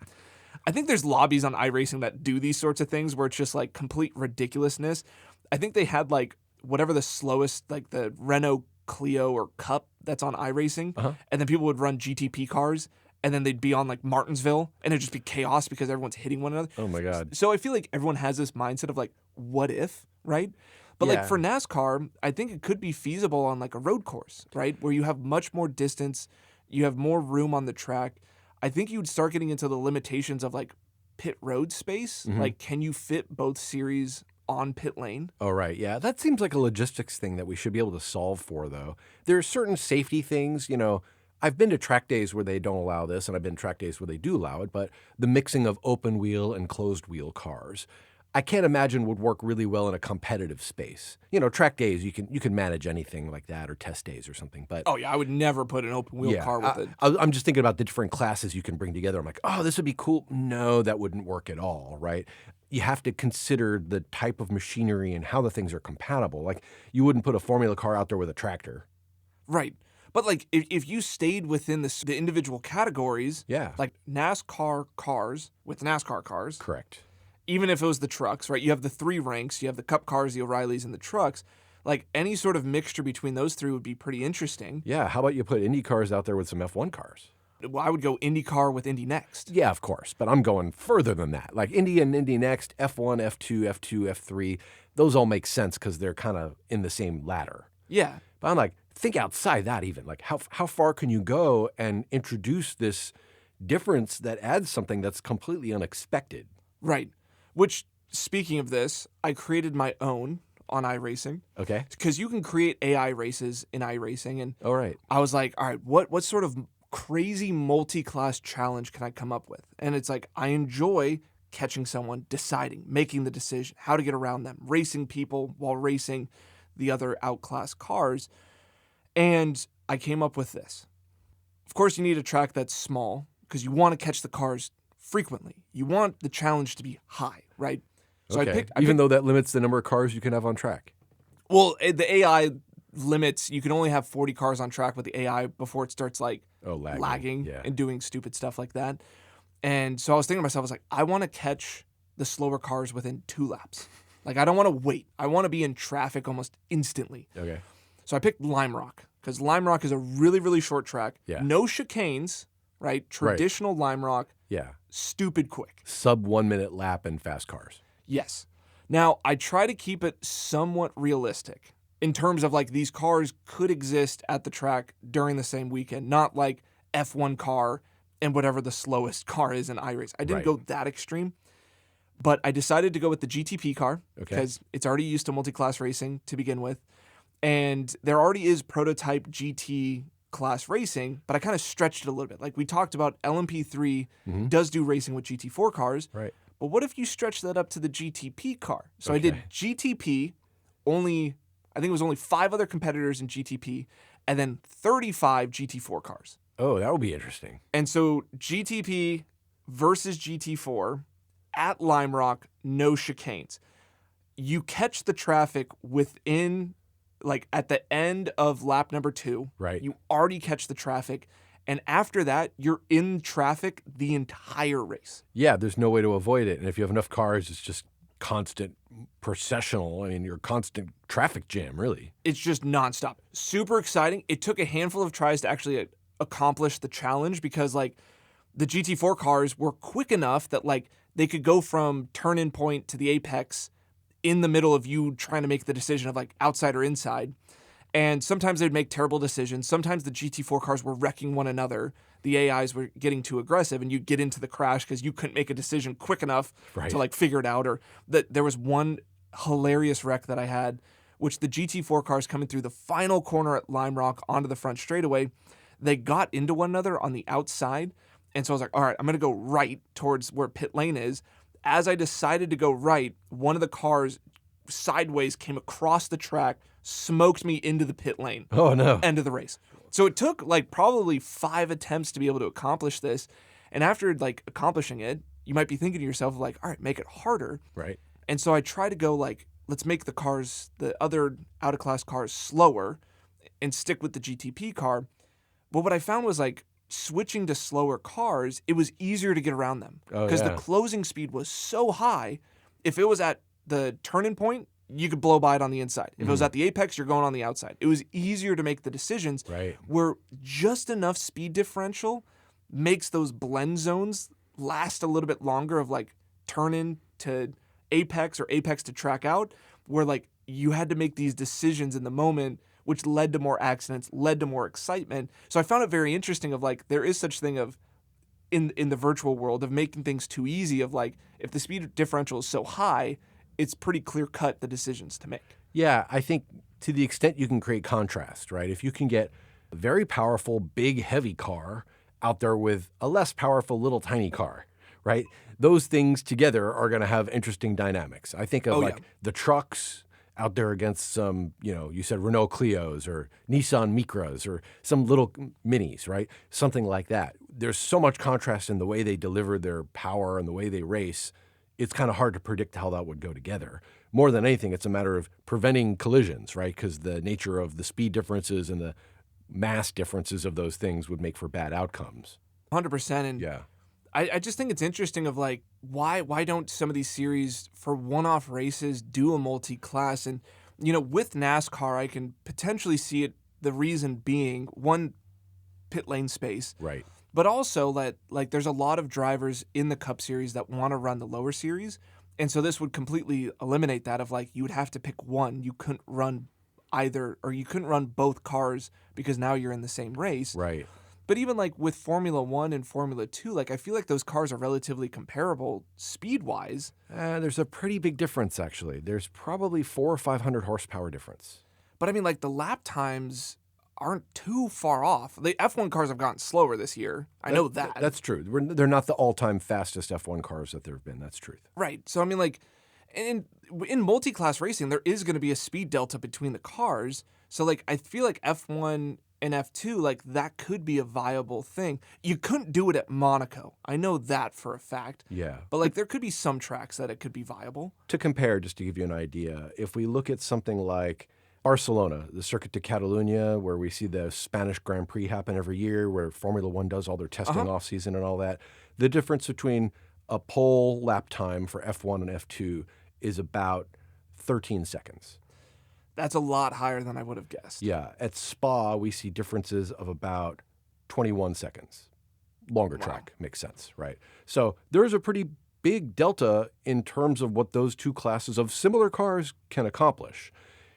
I think there's lobbies on iRacing that do these sorts of things where it's just like complete ridiculousness. I think they had like whatever the slowest, like the Renault Clio or Cup that's on iRacing, and then people would run GTP cars, and then they'd be on like Martinsville, and it'd just be chaos because everyone's hitting one another. Oh my God. So I feel like everyone has this mindset of like, what if, right? But like for NASCAR, I think it could be feasible on like a road course, right? Where you have much more distance, you have more room on the track. I think you'd start getting into the limitations of like pit road space. Like, can you fit both series on pit lane? Oh, right. Yeah. That seems like a logistics thing that we should be able to solve for, though. There are certain safety things, I've been to track days where they don't allow this, and I've been to track days where they do allow it, but the mixing of open wheel and closed wheel cars, I can't imagine would work really well in a competitive space. Track days, you can manage anything like that, or test days or something. But oh yeah, I would never put an open wheel car with it. I'm just thinking about the different classes you can bring together. I'm like, oh, this would be cool. No, that wouldn't work at all, right? You have to consider the type of machinery and how the things are compatible. Like, you wouldn't put a Formula car out there with a tractor. Right. But like, if you stayed within the individual categories, like NASCAR cars with NASCAR cars. Correct. Even if it was the trucks, right? You have the three ranks. You have the Cup cars, the O'Reillys, and the trucks. Like, any sort of mixture between those three would be pretty interesting. Yeah, how about you put Indy cars out there with some F1 cars? Well, I would go IndyCar with Indy Next. Yeah, of course, but I'm going further than that. Like Indy and Indy Next, F1, F2, F2, F3, those all make sense because they're kind of in the same ladder. Yeah. But I'm like, think outside that even. Like, how far can you go and introduce this difference that adds something that's completely unexpected? Right. Which, speaking of this, I created my own on iRacing. Okay. Because you can create AI races in iRacing. And all right. I was like, all right, what sort of crazy multi-class challenge can I come up with? And it's like, I enjoy catching someone, deciding, making the decision, how to get around them, racing people while racing the other outclassed cars. And I came up with this. Of course, you need a track that's small because you want to catch the cars frequently. You want the challenge to be high, right? So okay. Even though that limits the number of cars you can have on track. Well, the AI limits, you can only have 40 cars on track with the AI before it starts like lagging Yeah. and doing stupid stuff like that. And so I was thinking to myself, I was like, I want to catch the slower cars within 2 laps. Like, I don't want to wait. I want to be in traffic almost instantly. Okay. So I picked Lime Rock because Lime Rock is a really, really short track. Yeah. No chicanes, right? Traditional Lime Rock, Yeah. stupid quick. Sub 1 minute lap and fast cars. Yes. Now, I try to keep it somewhat realistic in terms of like these cars could exist at the track during the same weekend, not like F1 car and whatever the slowest car is in iRace. I didn't Right. go that extreme, but I decided to go with the GTP car Okay. because it's already used to multi-class racing to begin with. And there already is prototype GT class racing, but I kind of stretched it a little bit. Like we talked about, LMP3 does do racing with GT4 cars. Right. But what if you stretch that up to the GTP car? So I did Okay. GTP, I think it was only 5 other competitors in GTP, and then 35 GT4 cars. Oh, that would be interesting. And so GTP versus GT4 at Lime Rock, no chicanes. You catch the traffic within, like at the end of lap number 2. Right. You already catch the traffic. And after that, you're in traffic the entire race. Yeah, there's no way to avoid it. And if you have enough cars, it's just constant processional. I mean, you're constant traffic jam, really. It's just nonstop. Super exciting. It took a handful of tries to actually accomplish the challenge because like the GT4 cars were quick enough that like they could go from turn-in point to the apex in the middle of you trying to make the decision of like outside or inside. And sometimes they'd make terrible decisions. Sometimes the GT4 cars were wrecking one another. The AIs were getting too aggressive and you'd get into the crash because you couldn't make a decision quick enough Right. to like figure it out. Or that there was one hilarious wreck that I had, which the GT4 cars coming through the final corner at Lime Rock onto the front straightaway, they got into one another on the outside. And so I was like, all right, I'm going to go right towards where pit lane is. As I decided to go right, one of the cars sideways came across the track, smoked me into the pit lane. Oh, no. End of the race. So it took like probably 5 attempts to be able to accomplish this. And after like accomplishing it, you might be thinking to yourself like, all right, make it harder. Right. And so I try to go like, let's make the cars, the other out of class cars slower and stick with the GTP car. But what I found was like switching to slower cars, it was easier to get around them Oh, because yeah. the closing speed was so high. If it was at the turning point, you could blow by it on the inside. If it was at the apex, you're going on the outside. It was easier to make the decisions Right. where just enough speed differential makes those blend zones last a little bit longer of like turn in to apex or apex to track out, where like you had to make these decisions in the moment, which led to more accidents, led to more excitement. So I found it very interesting of like there is such thing of in the virtual world of making things too easy of like if the speed differential is so high, it's pretty clear cut the decisions to make. Yeah, I think to the extent you can create contrast, right? If you can get a very powerful, big, heavy car out there with a less powerful, little, tiny car, right? Those things together are going to have interesting dynamics. I think of the trucks out there against some, you said Renault Clios or Nissan Micras or some little minis, right? Something like that. There's so much contrast in the way they deliver their power and the way they race. It's kind of hard to predict how that would go together. More than anything, it's a matter of preventing collisions, right? Because the nature of the speed differences and the mass differences of those things would make for bad outcomes. 100%. And Yeah. I just think it's interesting of like, why don't some of these series for one-off races do a multi-class? And, with NASCAR, I can potentially see it, the reason being, one, pit lane space. Right. But also that like there's a lot of drivers in the Cup Series that want to run the lower series. And so this would completely eliminate that of like you would have to pick one. You couldn't run either, or you couldn't run both cars because now you're in the same race. Right. But even like with Formula 1 and Formula 2, like I feel like those cars are relatively comparable speed-wise. There's a pretty big difference, actually. There's probably 400 or 500 horsepower difference. But I mean like the lap times aren't too far off. The F1 cars have gotten slower this year. I know that. That's true. They're not the all-time fastest F1 cars that there have been. That's truth. Right. So I mean like in multi-class racing, there is going to be a speed delta between the cars. So like I feel like F1 and F2, like that could be a viable thing. You couldn't do it at Monaco. I know that for a fact. Yeah. But like there could be some tracks that it could be viable. To compare, just to give you an idea, if we look at something like Barcelona, the Circuit de Catalunya, where we see the Spanish Grand Prix happen every year, where Formula One does all their testing off season and all that. The difference between a pole lap time for F1 and F2 is about 13 seconds. That's a lot higher than I would have guessed. Yeah. At Spa, we see differences of about 21 seconds. Longer track makes sense, right? So there's a pretty big delta in terms of what those two classes of similar cars can accomplish.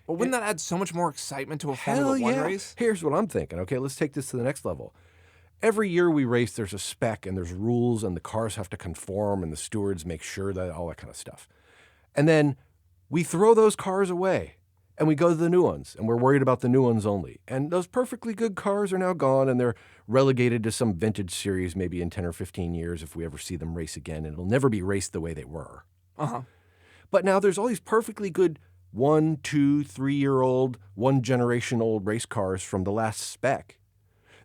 But wouldn't that add so much more excitement to a Formula One race? Here's what I'm thinking. Okay, let's take this to the next level. Every year we race, there's a spec and there's rules and the cars have to conform and the stewards make sure that all that kind of stuff. And then we throw those cars away and we go to the new ones and we're worried about the new ones only. And those perfectly good cars are now gone and they're relegated to some vintage series maybe in 10 or 15 years if we ever see them race again. And it'll never be raced the way they were. But now there's all these perfectly good 1, 2, 3-year-old, one generation old race cars from the last spec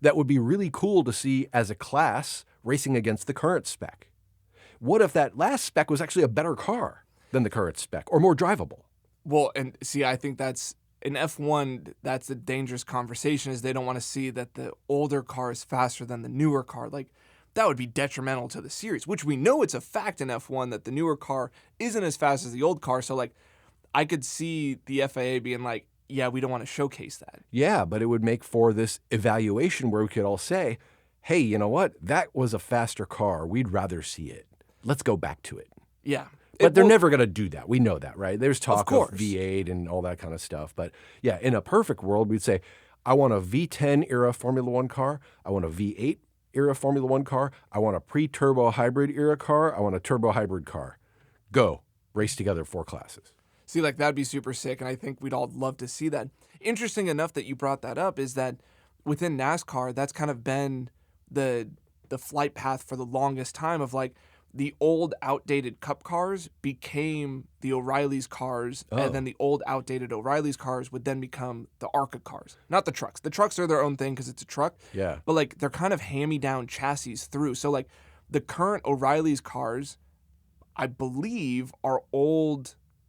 that would be really cool to see as a class racing against the current spec. What if that last spec was actually a better car than the current spec or more drivable? Well, and see, I think that's in F1, that's the dangerous conversation is they don't want to see that the older car is faster than the newer car. Like, that would be detrimental to the series, which we know it's a fact in F1 that the newer car isn't as fast as the old car. So, like, I could see the FIA being like, yeah, we don't want to showcase that. Yeah, but it would make for this evaluation where we could all say, hey, you know what? That was a faster car. We'd rather see it. Let's go back to it. Yeah. But they're never going to do that. We know that, right? There's talk of V8 and all that kind of stuff. But yeah, in a perfect world, we'd say, I want a V10 era Formula One car. I want a V8 era Formula One car. I want a pre-turbo hybrid era car. I want a turbo hybrid car. Go. Race together 4 classes. See, like, that'd be super sick, and I think we'd all love to see that. Interesting enough that you brought that up is that within NASCAR, that's kind of been the flight path for the longest time of, like, the old outdated Cup cars became the O'Reilly's cars, and then the old outdated O'Reilly's cars would then become the ARCA cars, not the trucks. The trucks are their own thing because it's a truck, but, like, they're kind of hand-me-down chassis through. So, like, the current O'Reilly's cars, I believe, are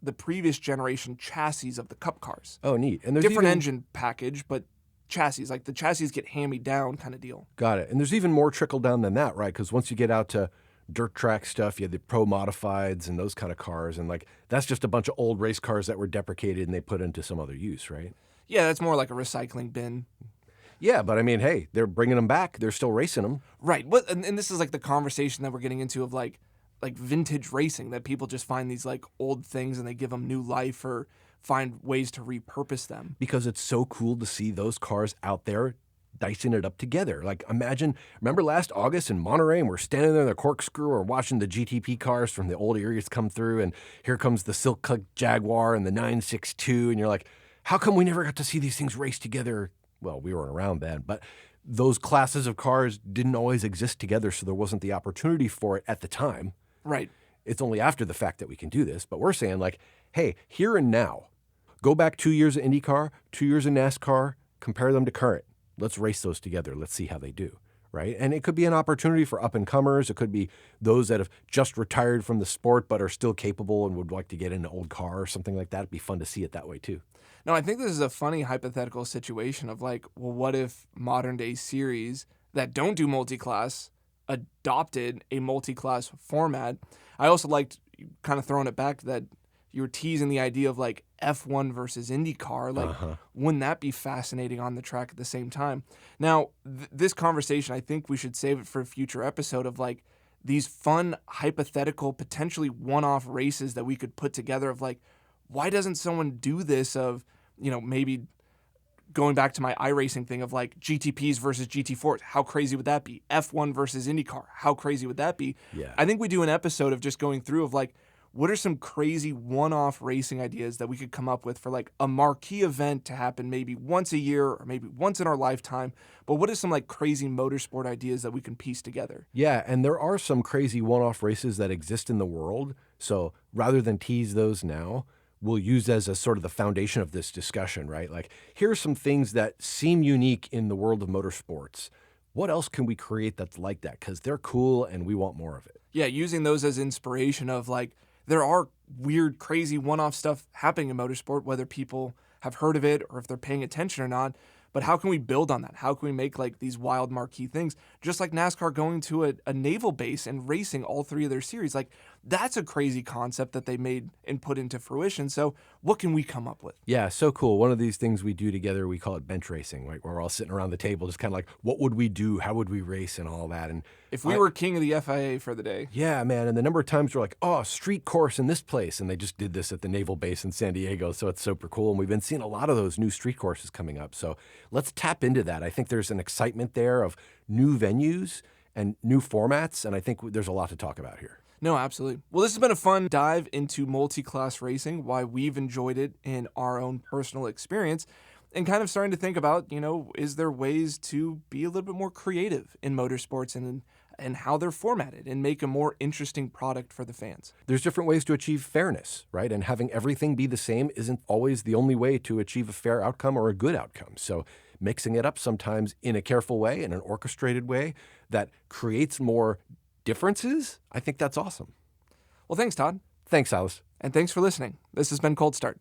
the previous generation chassis of the Cup cars. Oh, neat. And there's different engine package, but chassis, like the chassis get hand-me-down kind of deal. Got it. And there's even more trickle down than that, right? Because once you get out to dirt track stuff, you have the pro modifieds and those kind of cars, and like that's just a bunch of old race cars that were deprecated and they put into some other use, right? Yeah, that's more like a recycling bin. Yeah, but I mean, hey, they're bringing them back. They're still racing them. Right. And this is like the conversation that we're getting into of like vintage racing, that people just find these like old things and they give them new life or find ways to repurpose them. Because it's so cool to see those cars out there dicing it up together. Like, remember last August in Monterey, and we're standing there in the corkscrew or watching the GTP cars from the old areas come through, and here comes the Silk Cut Jaguar and the 962, and you're like, how come we never got to see these things race together? Well, we weren't around then, but those classes of cars didn't always exist together, so there wasn't the opportunity for it at the time. Right. It's only after the fact that we can do this, but we're saying like, hey, here and now, go back 2 years of IndyCar, 2 years of NASCAR, compare them to current. Let's race those together. Let's see how they do, right? And it could be an opportunity for up-and-comers. It could be those that have just retired from the sport but are still capable and would like to get in an old car or something like that. It'd be fun to see it that way too. No, I think this is a funny hypothetical situation of like, well, what if modern-day series that don't do multi-class adopted a multi-class format? I also liked kind of throwing it back that you were teasing the idea of like F1 versus IndyCar. Like, wouldn't that be fascinating on the track at the same time? Now, this conversation, I think we should save it for a future episode of like these fun, hypothetical, potentially one-off races that we could put together of like, why doesn't someone do this of, you know, maybe going back to my iRacing thing of like GTPs versus GT4s, how crazy would that be? F1 versus IndyCar, how crazy would that be? Yeah. I think we do an episode of just going through of like, what are some crazy one-off racing ideas that we could come up with for like a marquee event to happen maybe once a year or maybe once in our lifetime? But what are some like crazy motorsport ideas that we can piece together? Yeah, and there are some crazy one-off races that exist in the world. So rather than tease those now, we'll use as a sort of the foundation of this discussion, right? Like, here's some things that seem unique in the world of motorsports. What else can we create that's like that? Because they're cool and we want more of it. Yeah, using those as inspiration of like, there are weird, crazy one-off stuff happening in motorsport, whether people have heard of it or if they're paying attention or not. But how can we build on that? How can we make like these wild marquee things? Just like NASCAR going to a naval base and racing all three of their series. Like that's a crazy concept that they made and put into fruition. So what can we come up with? Yeah, so cool. One of these things we do together, we call it bench racing, right? Where we're all sitting around the table, just kind of like, what would we do? How would we race and all that? And If we were king of the FIA for the day. yeah, man. And the number of times we're like, oh, street course in this place. And they just did this at the naval base in San Diego. So it's super cool. And we've been seeing a lot of those new street courses coming up. So let's tap into that. I think there's an excitement there of new venues and new formats. And I think there's a lot to talk about here. No, absolutely. Well, this has been a fun dive into multi-class racing, why we've enjoyed it in our own personal experience, and kind of starting to think about, is there ways to be a little bit more creative in motorsports and how they're formatted and make a more interesting product for the fans. There's different ways to achieve fairness, right? And having everything be the same isn't always the only way to achieve a fair outcome or a good outcome. So mixing it up sometimes in a careful way, in an orchestrated way that creates more differences, I think that's awesome. Well, thanks, Todd. Thanks, Alice. And thanks for listening. This has been Cold Start.